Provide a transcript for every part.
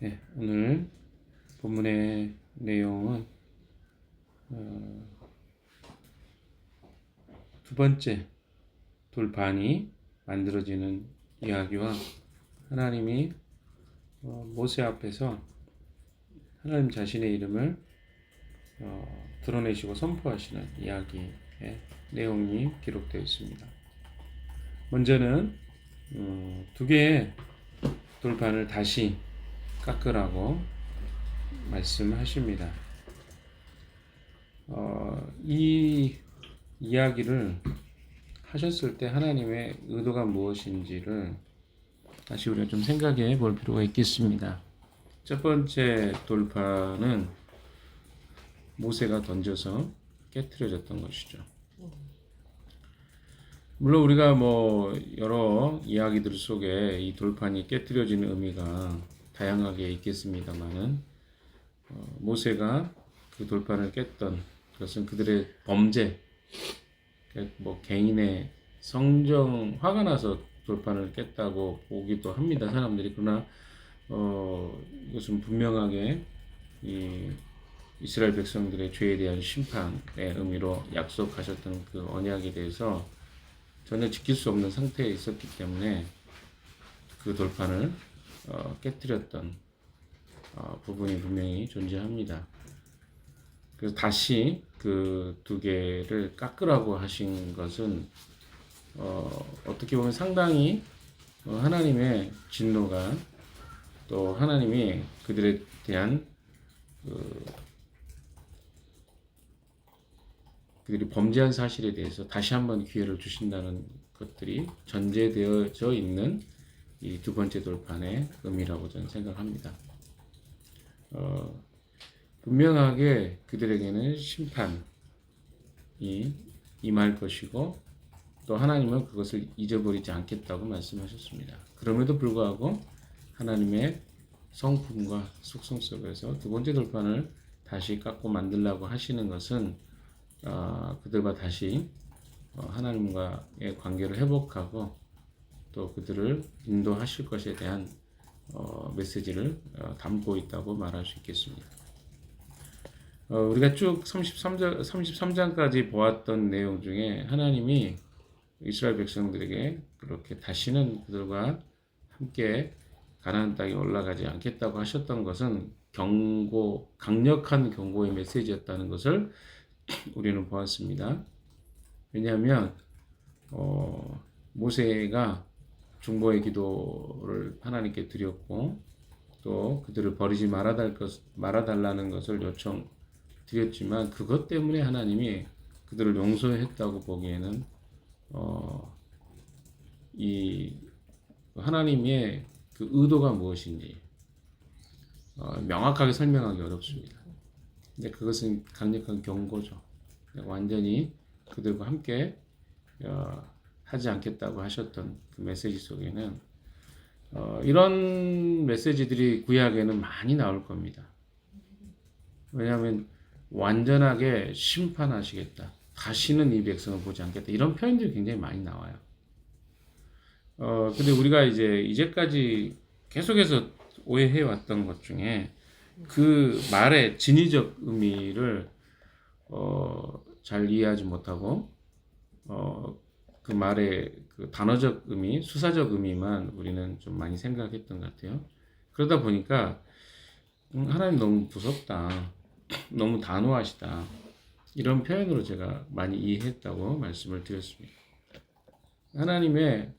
네, 오늘 본문의 내용은 두 번째 돌판이 만들어지는 이야기와 하나님이 모세 앞에서 하나님 자신의 이름을 드러내시고 선포하시는 이야기의 내용이 기록되어 있습니다. 먼저는 두 개의 돌판을 다시 깎으라고 말씀하십니다. 이 이야기를 하셨을 때 하나님의 의도가 무엇인지를 다시 우리가 좀 생각해 볼 필요가 있겠습니다. 첫 번째 돌판은 모세가 던져서 깨트려졌던 것이죠. 물론 우리가 여러 이야기들 속에 이 돌판이 깨트려지는 의미가 다양하게 있겠습니다만은 모세가 그 돌판을 깼던 그것은 그들의 범죄, 개인의 성정 화가 나서 돌판을 깼다고 보기도 합니다. 사람들이. 그러나 이것은 분명하게 이 이스라엘 백성들의 죄에 대한 심판의 의미로 약속하셨던 그 언약에 대해서 전혀 지킬 수 없는 상태에 있었기 때문에 그 돌판을 깨뜨렸던 부분이 분명히 존재합니다. 그래서 다시 그 두 개를 깎으라고 하신 것은 어떻게 보면 상당히 하나님의 진노가 또 하나님이 그들에 대한 그들이 범죄한 사실에 대해서 다시 한번 기회를 주신다는 것들이 전제되어져 있는 이 두 번째 돌판의 의미라고 저는 생각합니다. 분명하게 그들에게는 심판이 임할 것이고 또 하나님은 그것을 잊어버리지 않겠다고 말씀하셨습니다. 그럼에도 불구하고 하나님의 성품과 속성 속에서 두 번째 돌판을 다시 깎고 만들려고 하시는 것은 그들과 다시 하나님과의 관계를 회복하고 또 그들을 인도하실 것에 대한 메시지를 담고 있다고 말할 수 있겠습니다. 우리가 쭉 33장까지 보았던 내용 중에 하나님이 이스라엘 백성들에게 그렇게 다시는 그들과 함께 가나안 땅에 올라가지 않겠다고 하셨던 것은 강력한 경고의 메시지였다는 것을 우리는 보았습니다. 왜냐하면 모세가 중보의 기도를 하나님께 드렸고 또 그들을 버리지 말아달라는 것을 요청드렸지만 그것 때문에 하나님이 그들을 용서했다고 보기에는 이 하나님의 그 의도가 무엇인지 명확하게 설명하기 어렵습니다. 근데 그것은 강력한 경고죠. 완전히 그들과 함께 하지 않겠다고 하셨던 그 메시지 속에는 이런 메시지들이 구약에는 많이 나올 겁니다. 왜냐하면 완전하게 심판하시겠다. 다시는 이 백성을 보지 않겠다. 이런 표현들이 굉장히 많이 나와요. 근데 우리가 이제까지 계속해서 오해해 왔던 것 중에 그 말의 진의적 의미를 잘 이해하지 못하고 그 말의 그 단어적 의미, 수사적 의미만 우리는 좀 많이 생각했던 것 같아요. 그러다 보니까 하나님 너무 무섭다, 너무 단호하시다 이런 표현으로 제가 많이 이해했다고 말씀을 드렸습니다. 하나님의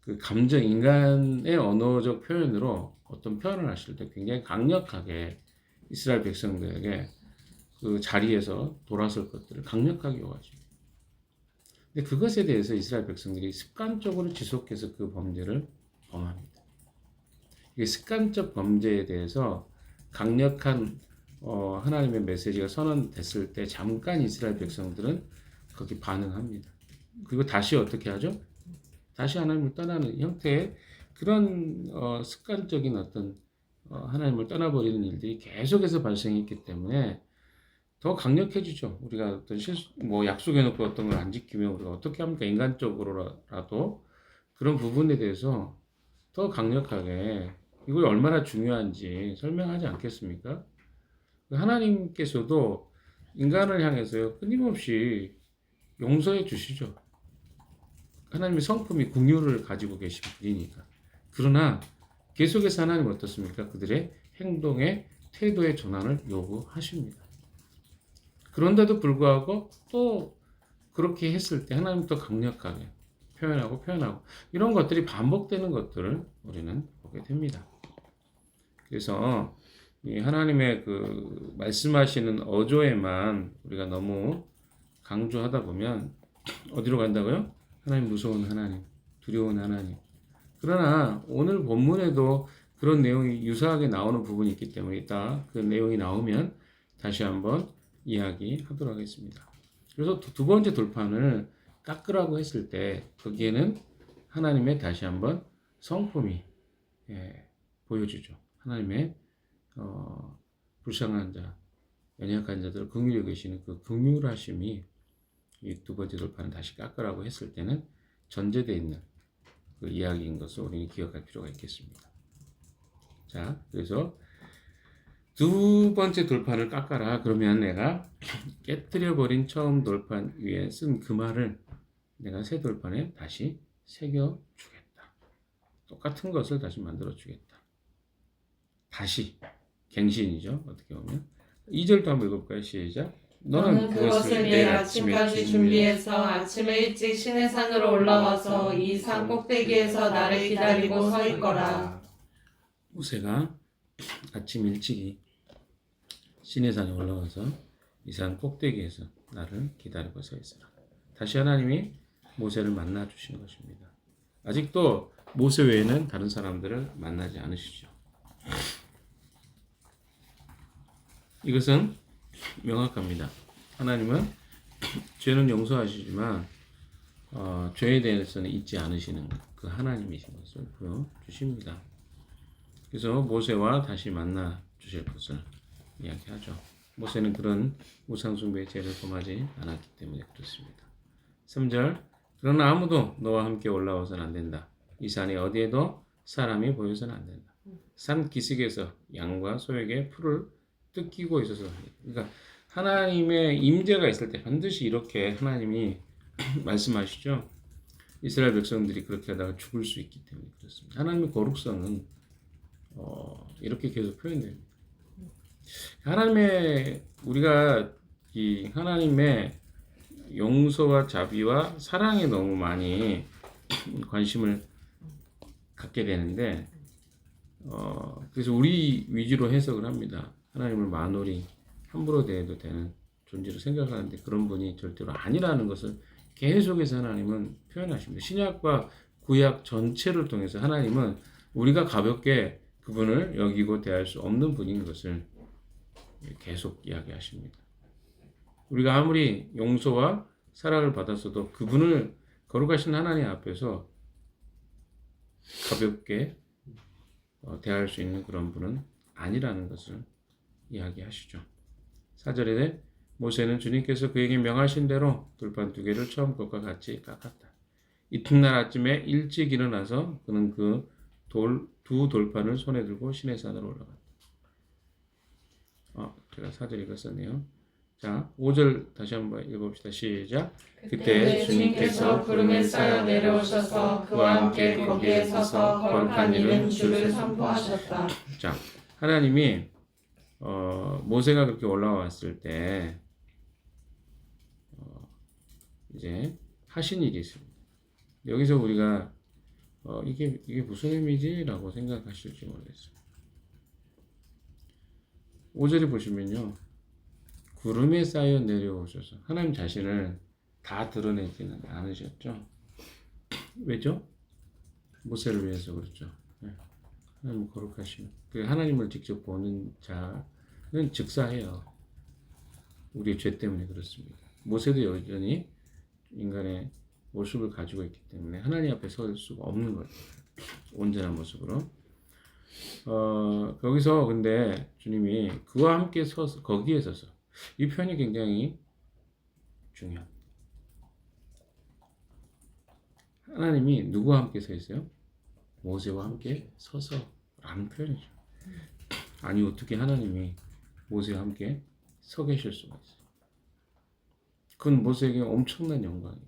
그 감정, 인간의 언어적 표현으로 어떤 표현을 하실 때 굉장히 강력하게 이스라엘 백성들에게 그 자리에서 돌아설 것들을 강력하게 요하십니다. 근데 그것에 대해서 이스라엘 백성들이 습관적으로 지속해서 그 범죄를 범합니다. 이 습관적 범죄에 대해서 강력한 하나님의 메시지가 선언됐을 때 잠깐 이스라엘 백성들은 거기 반응합니다. 그리고 다시 어떻게 하죠? 다시 하나님을 떠나는 형태의 그런 습관적인 어떤 하나님을 떠나버리는 일들이 계속해서 발생했기 때문에 더 강력해지죠. 우리가 어떤 약속해놓고 어떤 걸 안 지키면 우리가 어떻게 합니까? 인간적으로라도 그런 부분에 대해서 더 강력하게 이걸 얼마나 중요한지 설명하지 않겠습니까? 하나님께서도 인간을 향해서요 끊임없이 용서해 주시죠. 하나님의 성품이 긍휼을 가지고 계신 분이니까. 그러나 계속해서 하나님 어떻습니까? 그들의 행동의 태도의 전환을 요구하십니다. 그런데도 불구하고 또 그렇게 했을 때 하나님 또 강력하게 표현하고 이런 것들이 반복되는 것들을 우리는 보게 됩니다. 그래서 이 하나님의 그 말씀하시는 어조에만 우리가 너무 강조하다 보면 어디로 간다고요? 하나님 무서운 하나님, 두려운 하나님. 그러나 오늘 본문에도 그런 내용이 유사하게 나오는 부분이 있기 때문에 이따 그 내용이 나오면 다시 한번 이야기하도록 하겠습니다. 그래서 두 번째 돌판을 깎으라고 했을 때 거기에는 하나님의 다시 한번 성품이 보여주죠. 하나님의 불쌍한 자, 연약한 자들을 긍휼히 여기시는 그 긍휼하심이 이 두 번째 돌판을 다시 깎으라고 했을 때는 전제되어 있는 그 이야기인 것을 우리는 기억할 필요가 있겠습니다. 자, 그래서 두 번째 돌판을 깎아라. 그러면 내가 깨뜨려버린 처음 돌판 위에 쓴 그 말을 내가 새 돌판에 다시 새겨주겠다. 똑같은 것을 다시 만들어주겠다. 다시 갱신이죠. 어떻게 보면 2절도 한번 읽어볼까요? 시작. 너는 그것을 내일 아침까지 준비해서 아침에 일찍 시내 산으로 올라와서 이 산 꼭대기에서 나를 기다리고 서 있거라. 모세가 아침 일찍이 시내산에 올라와서 이 산 꼭대기에서 나를 기다리고 서 있어라. 다시 하나님이 모세를 만나 주시는 것입니다. 아직도 모세 외에는 다른 사람들을 만나지 않으시죠. 이것은 명확합니다. 하나님은 죄는 용서하시지만 죄에 대해서는 잊지 않으시는 그 하나님이신 것을 보여주십니다. 그래서 모세와 다시 만나 주실 것을 이야기하죠. 모세는 그런 우상숭배의 죄를 범하지 않았기 때문에 그렇습니다. 3절 그러나 아무도 너와 함께 올라와서는 안 된다. 이 산이 어디에도 사람이 보여서는 안 된다. 산 기슭에서 양과 소에게 풀을 뜯기고 있어서 그러니까 하나님의 임재가 있을 때 반드시 이렇게 하나님이 말씀하시죠. 이스라엘 백성들이 그렇게 하다가 죽을 수 있기 때문에 그렇습니다. 하나님의 거룩성은 이렇게 계속 표현됩니다. 하나님의 우리가 이 하나님의 용서와 자비와 사랑에 너무 많이 관심을 갖게 되는데 그래서 우리 위주로 해석을 합니다. 하나님을 만홀히 함부로 대해도 되는 존재로 생각하는데 그런 분이 절대로 아니라는 것을 계속해서 하나님은 표현하십니다. 신약과 구약 전체를 통해서 하나님은 우리가 가볍게 그분을 여기고 대할 수 없는 분인 것을 계속 이야기하십니다. 우리가 아무리 용서와 사랑을 받았어도 그분을 거룩하신 하나님 앞에서 가볍게 대할 수 있는 그런 분은 아니라는 것을 이야기하시죠. 4절에 모세는 주님께서 그에게 명하신 대로 돌판 2개를 처음 것과 같이 깎았다. 이튿날 아침에 일찍 일어나서 그는 그 두 돌판을 손에 들고 시내산으로 올라갔다. 제가 4절 읽었었네요. 자, 5절 다시 한번 읽어봅시다. 시작. 그때 주님께서 구름에 쌓여 내려오셔서 그와 함께 거기에 서서 거룩한 이는 주를 선포하셨다. 자, 하나님이 모세가 그렇게 올라왔을 때 이제 하신 일이 있습니다. 여기서 우리가 이게 무슨 의미지라고 생각하실지 모르겠어요. 5절에 보시면요. 구름에 쌓여 내려오셔서 하나님 자신을 다 드러내지는 않으셨죠. 왜죠? 모세를 위해서 그렇죠. 하나님 거룩하신 그 하나님을 직접 보는 자는 즉사해요. 우리의 죄 때문에 그렇습니다. 모세도 여전히 인간의 모습을 가지고 있기 때문에 하나님 앞에 설 수가 없는 거예요. 온전한 모습으로. 거기서 근데 주님이 그와 함께 서서 거기에 서서 이 표현이 굉장히 중요합니다. 하나님이 누구와 함께 서 있어요? 모세와 함께 서서 라는 표현이죠. 아니 어떻게 하나님이 모세와 함께 서 계실 수가 있어요. 그건 모세에게 엄청난 영광이죠.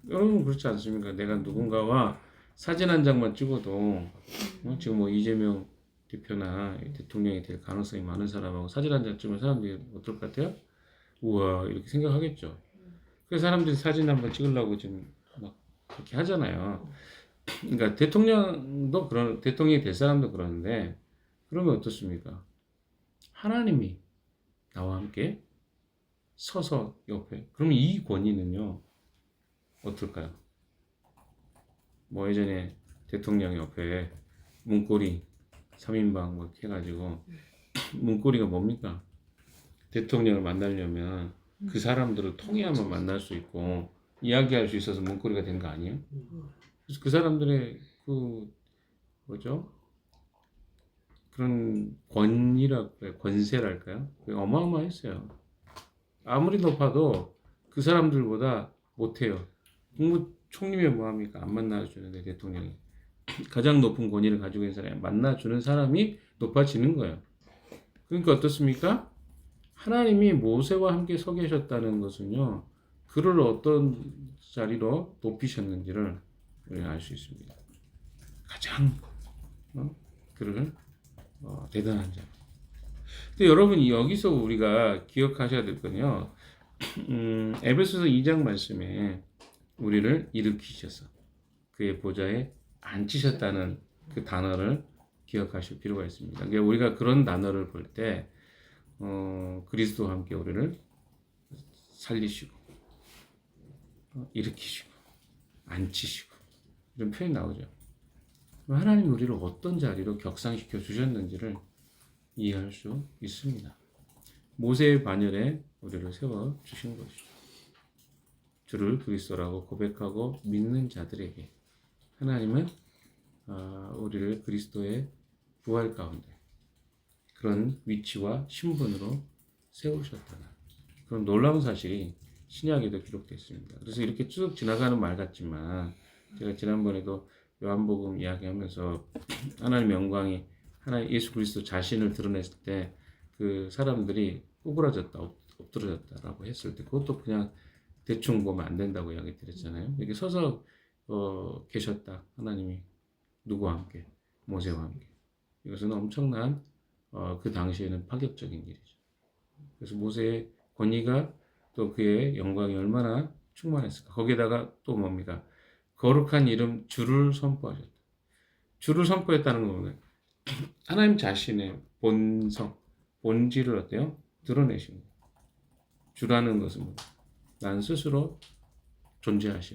여러분 그렇지 않습니까? 내가 누군가와 사진 한 장만 찍어도 지금 뭐 이재명 대표나 대통령이 될 가능성이 많은 사람하고 사진 한 장 찍으면 사람들이 어떨 것 같아요? 우와 이렇게 생각하겠죠. 그래서 사람들이 사진 한번 찍으려고 지금 막 그렇게 하잖아요. 그러니까 대통령도 그런 대통령이 될 사람도 그러는데 그러면 어떻습니까? 하나님이 나와 함께 서서 옆에 그러면 이 권위는요 어떨까요? 뭐 예전에 대통령 옆에 문고리 3인방 뭐 이렇게 해가지고 문고리가 뭡니까? 대통령을 만나려면 그 사람들을 통해야만 만날 수 있고 이야기할 수 있어서 문고리가 된 거 아니에요? 그래서 그 사람들의 그 뭐죠? 그런 권위랄까요? 권세랄까요? 그게 어마어마했어요. 아무리 높아도 그 사람들보다 못해요. 국무총리면 뭐합니까? 안 만나주는데 대통령이 가장 높은 권위를 가지고 있는 사람이 만나주는 사람이 높아지는 거예요. 그러니까 어떻습니까? 하나님이 모세와 함께 서 계셨다는 것은요. 그를 어떤 자리로 높이셨는지를 우리가 알 수 있습니다. 가장 그를 대단한 자. 근데 여러분 여기서 우리가 기억하셔야 될 건요. 에베소서 2장 말씀에 우리를 일으키셔서 그의 보좌에 앉히셨다는 그 단어를 기억하실 필요가 있습니다. 그러니까 우리가 그런 단어를 볼 때 그리스도와 함께 우리를 살리시고 일으키시고 앉히시고 이런 표현이 나오죠. 하나님이 우리를 어떤 자리로 격상시켜 주셨는지를 이해할 수 있습니다. 모세의 반열에 우리를 세워 주신 것이죠. 주를 그리스도라고 고백하고 믿는 자들에게 하나님은 우리를 그리스도의 부활 가운데 그런 위치와 신분으로 세우셨다는 그런 놀라운 사실이 신약에도 기록되어 있습니다. 그래서 이렇게 쭉 지나가는 말 같지만 제가 지난번에도 요한복음 이야기하면서 하나님의 영광이 하나님 예수 그리스도 자신을 드러냈을 때 그 사람들이 꼬부라졌다 엎드러졌다라고 했을 때 그것도 그냥 대충 보면 안 된다고 이야기 드렸잖아요. 이렇게 서서 계셨다 하나님이 누구와 함께 모세와 함께 이것은 엄청난 그 당시에는 파격적인 일이죠. 그래서 모세의 권위가 또 그의 영광이 얼마나 충만했을까. 거기에다가 또 뭡니까? 거룩한 이름 주를 선포하셨다. 주를 선포했다는 거는 하나님 자신의 본성, 본질을 어때요? 드러내신 거예요. 주라는 것은 뭐? 난 스스로 존재하는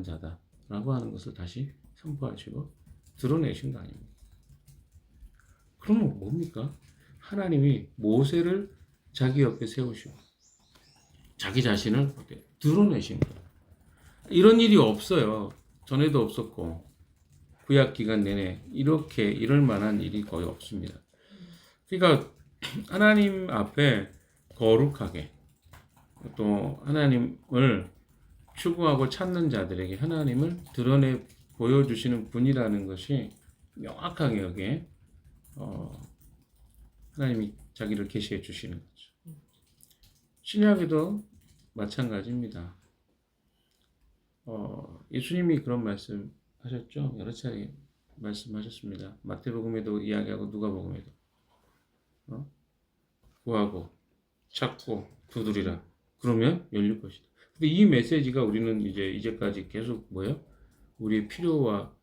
자다라고 하는 것을 다시 선포하시고 드러내신 거 아닙니까? 그러면 뭡니까? 하나님이 모세를 자기 옆에 세우시고 자기 자신을 드러내신 거예요. 이런 일이 없어요. 전에도 없었고 구약 기간 내내 이렇게 이럴 만한 일이 거의 없습니다. 그러니까 하나님 앞에 거룩하게 또 하나님을 추구하고 찾는 자들에게 하나님을 드러내 보여주시는 분이라는 것이 명확하게 여기에 하나님이 자기를 계시해 주시는 거죠. 신약에도 마찬가지입니다. 예수님이 그런 말씀 하셨죠. 여러 차례 말씀하셨습니다. 마태복음에도 이야기하고 누가복음에도 구하고 찾고 두드리라. 그러면 열릴 것이다. 근데 이 메시지가 우리는 이제까지 계속 뭐예요? 우리의 필요와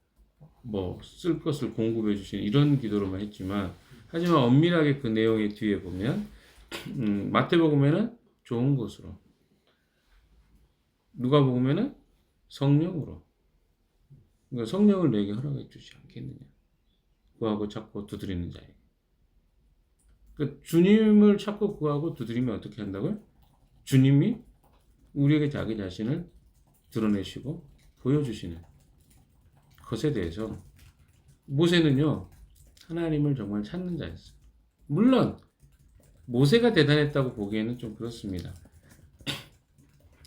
뭐 쓸 것을 공급해 주시는 이런 기도로만 했지만 하지만 엄밀하게 그 내용의 뒤에 보면 마태복음에는 좋은 것으로 누가복음에는 성령으로 그러니까 성령을 내게 허락해 주지 않겠느냐. 구하고 찾고 두드리는 자에게. 그러니까 주님을 찾고 구하고 두드리면 어떻게 한다고요? 주님이 우리에게 자기 자신을 드러내시고 보여주시는 것에 대해서 모세는요. 하나님을 정말 찾는 자였어요. 물론 모세가 대단했다고 보기에는 좀 그렇습니다.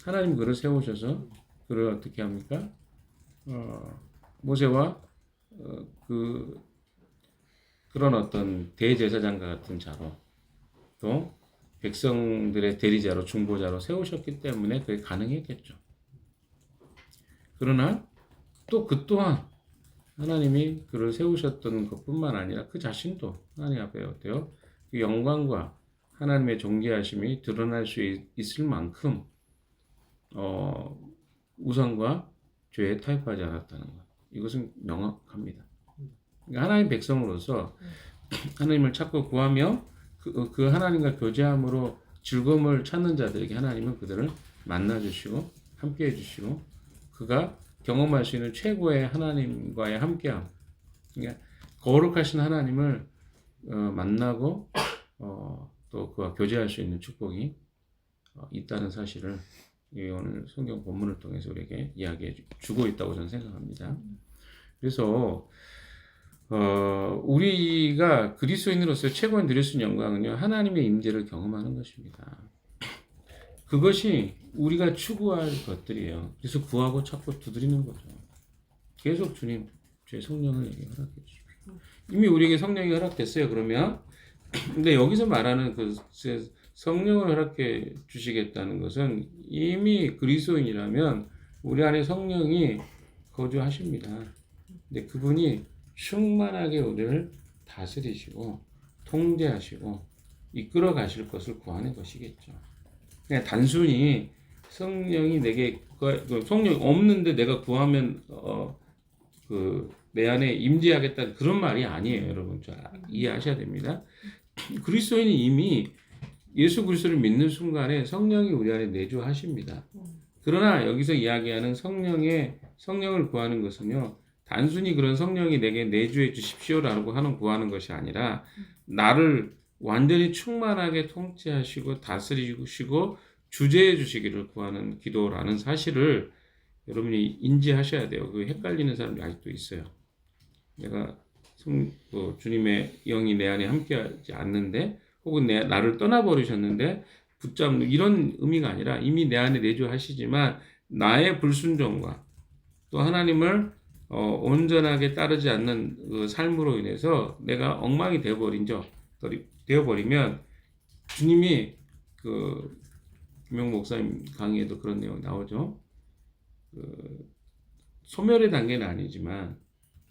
하나님 그를 세우셔서 그를 어떻게 합니까? 모세와 그런 어떤 대제사장과 같은 자로 또 백성들의 대리자로 중보자로 세우셨기 때문에 그게 가능했겠죠. 그러나 또 그 또한 하나님이 그를 세우셨던 것뿐만 아니라 그 자신도 하나님 앞에 어때요? 그 영광과 하나님의 존귀하심이 드러날 수 있을 만큼 우상과 죄에 타협하지 않았다는 것. 이것은 명확합니다. 그러니까 하나님 백성으로서 하나님을 찾고 구하며 그 하나님과 교제함으로 즐거움을 찾는 자들에게 하나님은 그들을 만나주시고 함께 해주시고 그가 경험할 수 있는 최고의 하나님과의 함께함, 그러니까 거룩하신 하나님을 만나고 또 그와 교제할 수 있는 축복이 있다는 사실을 오늘 성경 본문을 통해서 우리에게 이야기해 주고 있다고 저는 생각합니다. 그래서 우리가 그리스도인으로서 최고의 누릴 수 있는 영광은요, 하나님의 임재를 경험하는 것입니다. 그것이 우리가 추구할 것들이에요. 그래서 구하고 찾고 두드리는 거죠. 계속 주님, 주의 성령을 얘기 허락해 주십시오. 이미 우리에게 성령이 허락됐어요. 그러면 근데 여기서 말하는 그 성령을 허락해 주시겠다는 것은 이미 그리스도인이라면 우리 안에 성령이 거주하십니다. 근데 그분이 충만하게 우리를 다스리시고 통제하시고 이끌어 가실 것을 구하는 것이겠죠. 그냥 단순히 성령이 내게 성령이 없는데 내가 구하면 내 안에 임재하겠다 그런 말이 아니에요. 여러분 잘 이해하셔야 됩니다. 그리스도인이 이미 예수 그리스도를 믿는 순간에 성령이 우리 안에 내주하십니다. 그러나 여기서 이야기하는 성령을 구하는 것은요, 단순히 그런 성령이 내게 내주해 주십시오라고 구하는 것이 아니라 나를 완전히 충만하게 통치하시고 다스리시고 주재해 주시기를 구하는 기도라는 사실을 여러분이 인지하셔야 돼요. 그 헷갈리는 사람이 아직도 있어요. 내가 주님의 영이 내 안에 함께하지 않는데 혹은 나를 떠나버리셨는데 붙잡는 이런 의미가 아니라 이미 내 안에 내주하시지만 나의 불순종과 또 하나님을 온전하게 따르지 않는 그 삶으로 인해서 내가 엉망이 되어버리면 주님이 김용 목사님 강의에도 그런 내용 나오죠. 소멸의 단계는 아니지만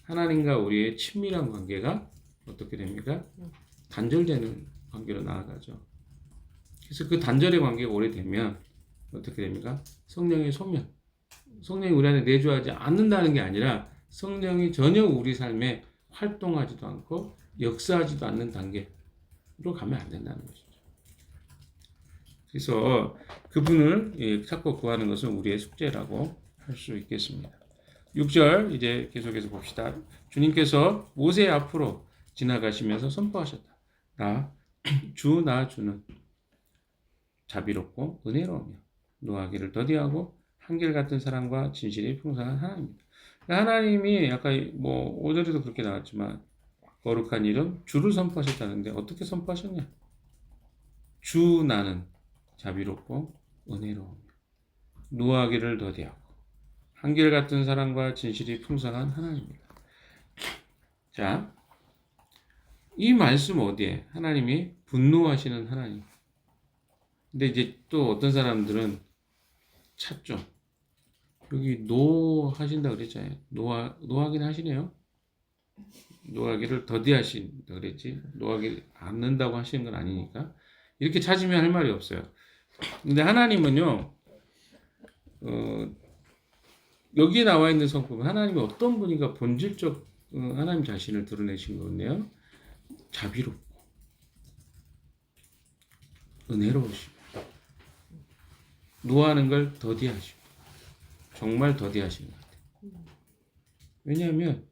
하나님과 우리의 친밀한 관계가 어떻게 됩니까? 단절되는 관계로 나아가죠. 그래서 그 단절의 관계가 오래되면 어떻게 됩니까? 성령의 소멸. 성령이 우리 안에 내주하지 않는다는 게 아니라 성령이 전혀 우리 삶에 활동하지도 않고 역사하지도 않는 단계로 가면 안 된다는 것이죠. 그래서 그분을 찾고 구하는 것은 우리의 숙제라고 할 수 있겠습니다. 6절 이제 계속해서 봅시다. 주님께서 모세 앞으로 지나가시면서 선포하셨다. 나 주는 자비롭고 은혜로우며 노하기를 더디하고 한결같은 사랑과 진실이 풍성한 하나님입니다. 하나님이 아까 5절에도 그렇게 나왔지만 거룩한 이름 주를 선포하셨다는데 어떻게 선포하셨냐? 주 나는 자비롭고 은혜로우며 노하기를 더디하고 한결같은 사랑과 진실이 풍성한 하나님입니다. 자, 이 말씀 어디에? 하나님이 분노하시는 하나님. 근데 이제 또 어떤 사람들은 찾죠. 여기 노하신다 그랬잖아요. 노하긴 하시네요. 노하기를 더디하신다 그랬지. 노하기 않는다고 하시는 건 아니니까. 이렇게 찾으면 할 말이 없어요. 근데 하나님은요, 여기에 나와 있는 성품은 하나님이 어떤 분인가 본질적 하나님 자신을 드러내신 거네요. 자비롭고 은혜로우시고 노하는 걸 더디하시고 정말 더디하신 것 같아요. 왜냐하면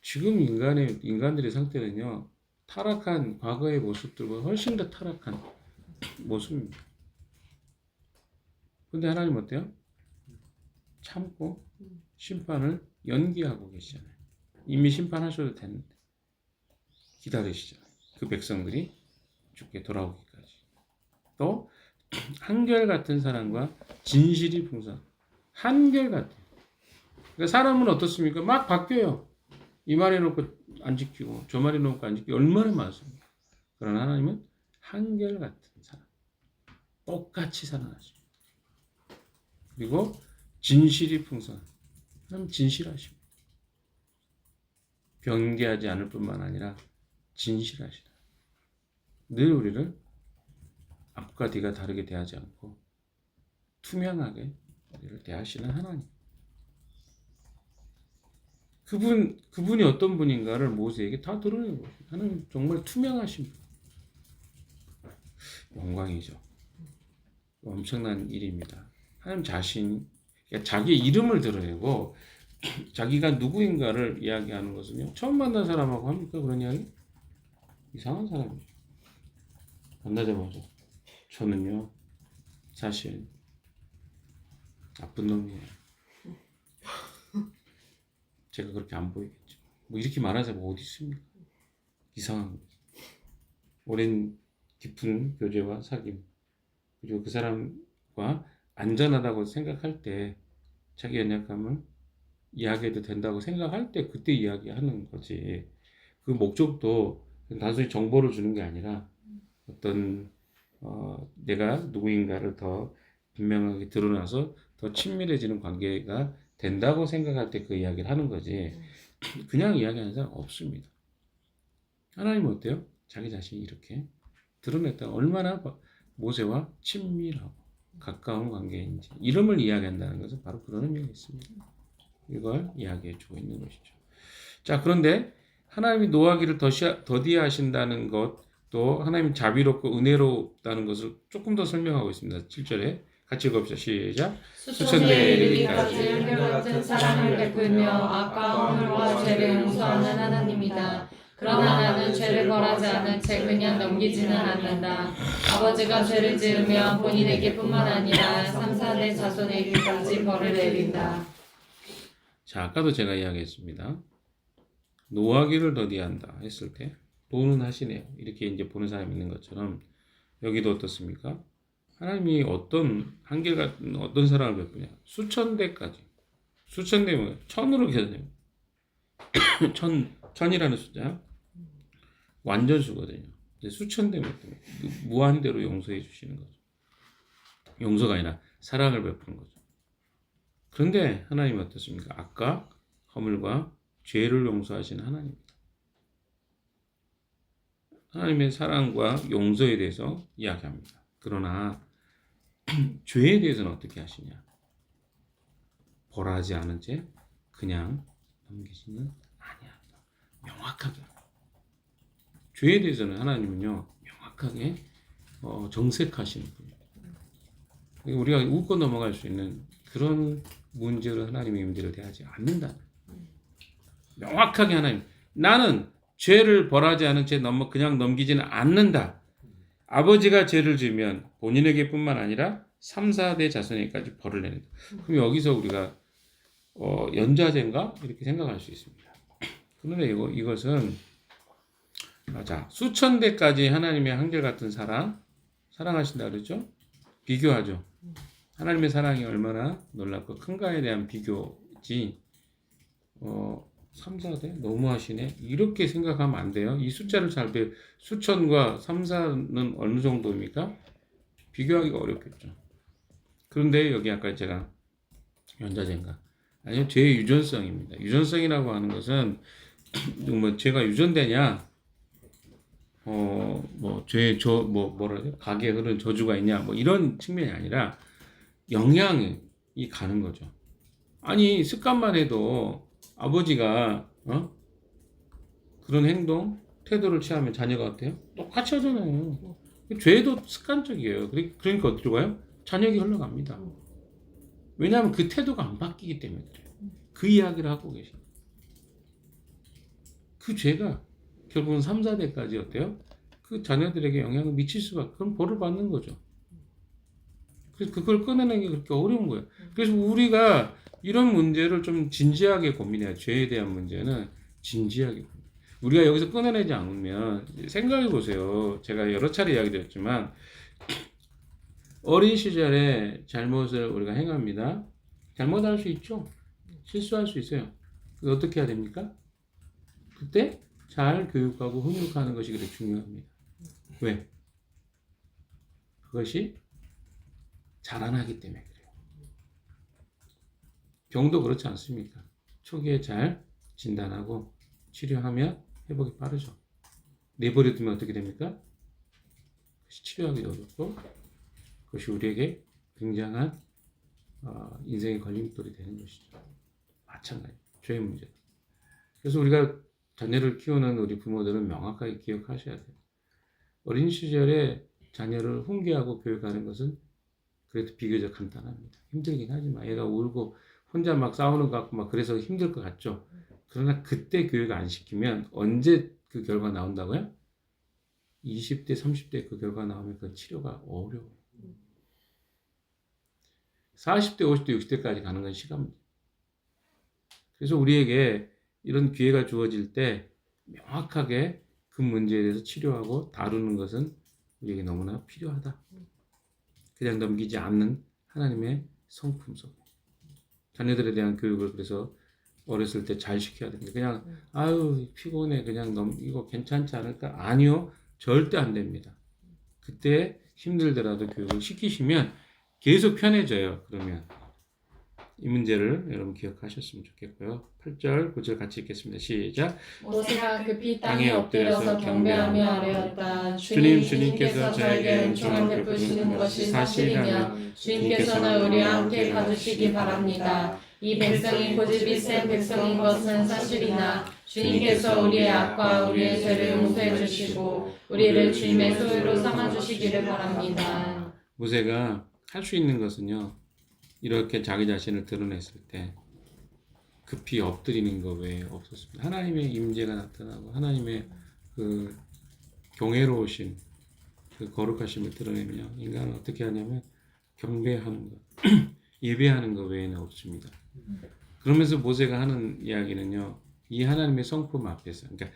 지금 인간들의 상태는요, 타락한 과거의 모습들보다 훨씬 더 타락한 모습입니다. 근데 하나님 어때요? 참고 심판을 연기하고 계시잖아요. 이미 심판하셔도 되는데 기다리시잖아요. 그 백성들이 죽게 돌아오기까지. 또 한결같은 사랑과 진실이 풍성. 한결같아요. 그러니까 사람은 어떻습니까? 막 바뀌어요. 이 말 해놓고 안 지키고 저 말 해놓고 안 지키고 얼마나 많습니까? 그러나 하나님은 한결같은 사람, 똑같이 살아나십니다. 그리고 진실이 풍성한 하나님 진실하십니다. 변개하지 않을 뿐만 아니라 진실하시다. 늘 우리를 앞과 뒤가 다르게 대하지 않고 투명하게 우리를 대하시는 하나님. 그분이 어떤 분인가를 모세에게 다 드러내고 하나님 정말 투명하신 분. 영광이죠. 엄청난 일입니다. 하나님 자신, 그러니까 자기의 이름을 드러내고 자기가 누구인가를 이야기하는 것은요. 처음 만난 사람하고 합니까? 그런 이야기? 이상한 사람이죠. 만나자마자 저는요 사실 나쁜 놈이에요. 제가 그렇게 안 보이겠죠. 뭐 이렇게 말하는 사람이 어디 있습니까? 이상한 거죠. 오랜 깊은 교제와 사귐 그리고 그 사람과 안전하다고 생각할 때 자기 연약함을 이야기해도 된다고 생각할 때 그때 이야기하는 거지. 그 목적도 단순히 정보를 주는 게 아니라 어떤 내가 누구인가를 더 분명하게 드러나서 더 친밀해지는 관계가 된다고 생각할 때 그 이야기를 하는 거지. 그냥 이야기하는 사람 없습니다. 하나님은 어때요? 자기 자신이 이렇게 드러냈다. 얼마나 모세와 친밀하고 가까운 관계인지 이름을 이야기한다는 것은 바로 그런 의미가 있습니다. 이걸 이야기해 주고 있는 것이죠. 자, 그런데 하나님이 노하기를 더디하신다는 것, 또 하나님이 자비롭고 은혜롭다는 것을 조금 더 설명하고 있습니다. 7절에 같이 읽읍시다. 시작. 수천대에 이르기까지 한결같은 사랑을 베풀며 악과 허물과 죄를 용서하는 하나님이다. 그러나 나는 죄를 벌하지 않은 채 그냥 넘기지는 않는다. 아버지가 죄를 지으면 본인에게뿐만 아니라 3, 4대 자손에게까지 벌을 내린다. 자, 아까도 제가 이야기했습니다. 노하기를 더디한다 했을 때 도는 하시네요. 이렇게 이제 보는 사람이 있는 것처럼 여기도 어떻습니까? 하나님이 한결같은 어떤 사랑을 베푸냐? 수천 대까지. 수천 대면 천으로 계산해요. 천이라는 숫자 완전수거든요. 이제 수천 대면 무한대로 용서해 주시는 거죠. 용서가 아니라 사랑을 베푸는 거죠. 그런데 하나님은 어떻습니까? 악과 허물과 죄를 용서하시는 하나님입니다. 하나님의 사랑과 용서에 대해서 이야기합니다. 그러나 죄에 대해서는 어떻게 하시냐? 벌하지 않은 채 그냥 넘기지는 아니야. 명확하게. 죄에 대해서는 하나님은요 명확하게 정색하시는 분이에요. 우리가 웃고 넘어갈 수 있는 그런 문제를 하나님의 문제를 대하지 않는다. 명확하게 하나님, 나는 죄를 벌하지 않은 채 그냥 넘기지는 않는다. 아버지가 죄를 지으면 본인에게뿐만 아니라 3, 4대 자손에게까지 벌을 내는다. 그럼 여기서 우리가 연좌제인가? 이렇게 생각할 수 있습니다. 그런데 이것은 자, 수천 대까지 하나님의 한결같은 사랑하신다 그랬죠? 비교하죠. 하나님의 사랑이 얼마나 놀랍고 큰가에 대한 비교지 3, 4대? 너무하시네. 이렇게 생각하면 안 돼요. 이 숫자를 수천과 3, 4는 어느 정도입니까? 비교하기가 어렵겠죠. 그런데 여기 아까 제가 연좌제인가? 아니요, 죄의 유전성입니다. 유전성이라고 하는 것은 뭐 죄가 유전되냐? 뭐라 해야 가게 흐르는 저주가 있냐? 뭐 이런 측면이 아니라 영향이 가는 거죠. 아니, 습관만 해도 아버지가 그런 행동, 태도를 취하면 자녀가 어때요? 똑같이 하잖아요. 죄도 습관적이에요. 그러니까 어디로 가요? 자녀에게 흘러갑니다. 왜냐하면 그 태도가 안 바뀌기 때문에 그래요. 그 이야기를 하고 계십니다. 그 죄가 결국은 3, 4대까지 어때요? 그 자녀들에게 영향을 미칠 수밖에, 그럼 벌을 받는 거죠. 그래서 그걸 꺼내는 게 그렇게 어려운 거예요. 그래서 우리가 이런 문제를 좀 진지하게 고민해야, 죄에 대한 문제는 진지하게 고민해야. 우리가 여기서 꺼내내지 않으면, 생각해 보세요. 제가 여러 차례 이야기 드렸지만 어린 시절에 잘못을 우리가 행합니다. 잘못할 수 있죠. 실수할 수 있어요. 그래서 어떻게 해야 됩니까? 그때 잘 교육하고 훈육하는 것이 그렇게 중요합니다. 왜? 그것이 자라나기 때문에 그래요. 병도 그렇지 않습니까? 초기에 잘 진단하고 치료하면 회복이 빠르죠. 내버려 두면 어떻게 됩니까? 그것이 치료하기 어렵고 그것이 우리에게 굉장한 인생의 걸림돌이 되는 것이죠. 마찬가지. 죄의 문제. 그래서 우리가 자녀를 키우는 우리 부모들은 명확하게 기억하셔야 돼요. 어린 시절에 자녀를 훈계하고 교육하는 것은 그래도 비교적 간단합니다. 힘들긴 하지만 얘가 울고 혼자 막 싸우는 것 같고 막 그래서 힘들 것 같죠. 그러나 그때 교육 안 시키면 언제 그 결과 나온다고요? 20대, 30대 그 결과 나오면 그 치료가 어려워요. 40대, 50대, 60대까지 가는 건 시간 문제. 그래서 우리에게 이런 기회가 주어질 때 명확하게 그 문제에 대해서 치료하고 다루는 것은 우리에게 너무나 필요하다. 그냥 넘기지 않는 하나님의 성품 속에. 자녀들에 대한 교육을 그래서 어렸을 때 잘 시켜야 됩니다. 그냥 아유 피곤해 그냥 넘기고 괜찮지 않을까? 아니요. 절대 안 됩니다. 그때 힘들더라도 교육을 시키시면 계속 편해져요. 그러면 이 문제를 여러분 기억하셨으면 좋겠고요. 8절, 9절 같이 읽겠습니다. 시작. 모세가 급히 땅에 엎드려서 경배하며 아뢰었다. 주님께서 저에게 은총을 베푸시는 것이 사실이면 주님께서는 우리와 함께 가주시기 바랍니다. 이 백성이 고집이 센 백성인 것은 사실이나 주님께서 우리의 악과 우리의 죄를 용서해 주시고 우리를 주님의 소유로 삼아 주시기를 바랍니다. 모세가 할 수 있는 것은요. 이렇게 자기 자신을 드러냈을 때 급히 엎드리는 것 외에 없었습니다. 하나님의 임재가 나타나고 하나님의 그 경외로우신 그 거룩하심을 드러내며 인간은 어떻게 하냐면 경배하는 것, 예배하는 것 외에는 없습니다. 그러면서 모세가 하는 이야기는요, 이 하나님의 성품 앞에서, 그러니까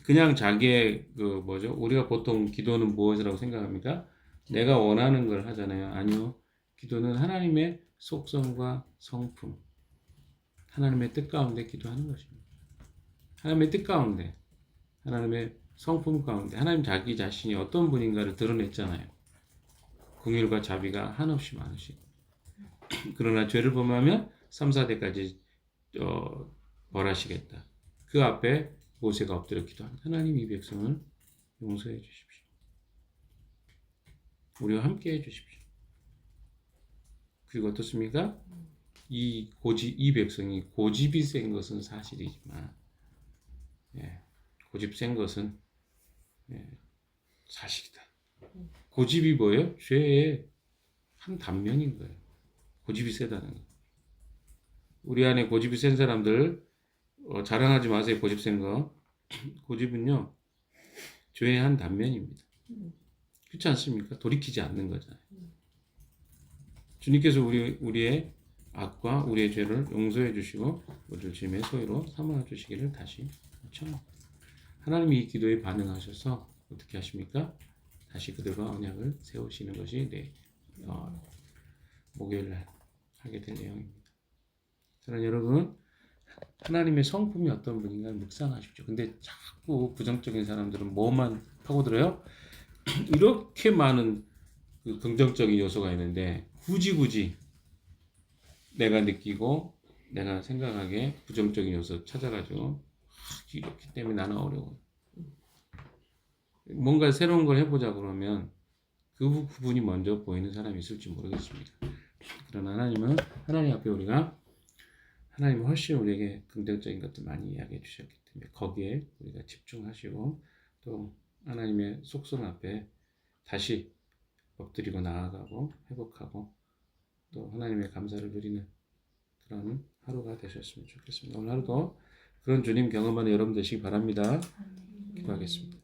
그냥 자기의 그 뭐죠? 우리가 보통 기도는 무엇이라고 생각합니까? 내가 원하는 걸 하잖아요. 아니요. 기도는 하나님의 속성과 성품, 하나님의 뜻 가운데 기도하는 것입니다. 하나님의 뜻 가운데, 하나님의 성품 가운데, 하나님 자기 자신이 어떤 분인가를 드러냈잖아요. 긍휼과 자비가 한없이 많으시고. 그러나 죄를 범하면 3, 4대까지 벌하시겠다. 그 앞에 모세가 엎드려 기도합니다. 하나님 이 백성을 용서해 주십시오. 우리와 함께 해 주십시오. 그리고 어떻습니까? 이 백성이 고집이 센 것은 사실이지만, 고집 센 것은 사실이다. 고집이 뭐예요? 죄의 한 단면인 거예요. 고집이 세다는 거. 우리 안에 고집이 센 사람들 자랑하지 마세요. 고집 센 거. 고집은요 죄의 한 단면입니다. 그렇지 않습니까? 돌이키지 않는 거잖아요. 주님께서 우리의 악과 우리의 죄를 용서해 주시고 우리를 주님의 소유로 삼아 주시기를 다시 청합니다. 하나님이 이 기도에 반응하셔서 어떻게 하십니까? 다시 그들과 언약을 세우시는 것이 목요일날 하게 될 내용입니다. 저는 여러분 하나님의 성품이 어떤 분인가 묵상하십시오. 근데 자꾸 부정적인 사람들은 뭐만 파고들어요? 이렇게 많은 그 긍정적인 요소가 있는데 굳이 내가 느끼고 내가 생각하기에 부정적인 요소 찾아가지고 이렇기 때문에 나는 어려워. 뭔가 새로운 걸 해보자 그러면 그 부분이 먼저 보이는 사람이 있을지 모르겠습니다. 그러나 하나님은 하나님 앞에 우리가 하나님은 훨씬 우리에게 긍정적인 것들 많이 이야기해 주셨기 때문에 거기에 우리가 집중하시고 또 하나님의 속성 앞에 다시 엎드리고 나아가고 회복하고 또 하나님의 감사를 누리는 그런 하루가 되셨으면 좋겠습니다. 오늘 하루도 그런 주님 경험하는 여러분 되시기 바랍니다. 기도하겠습니다.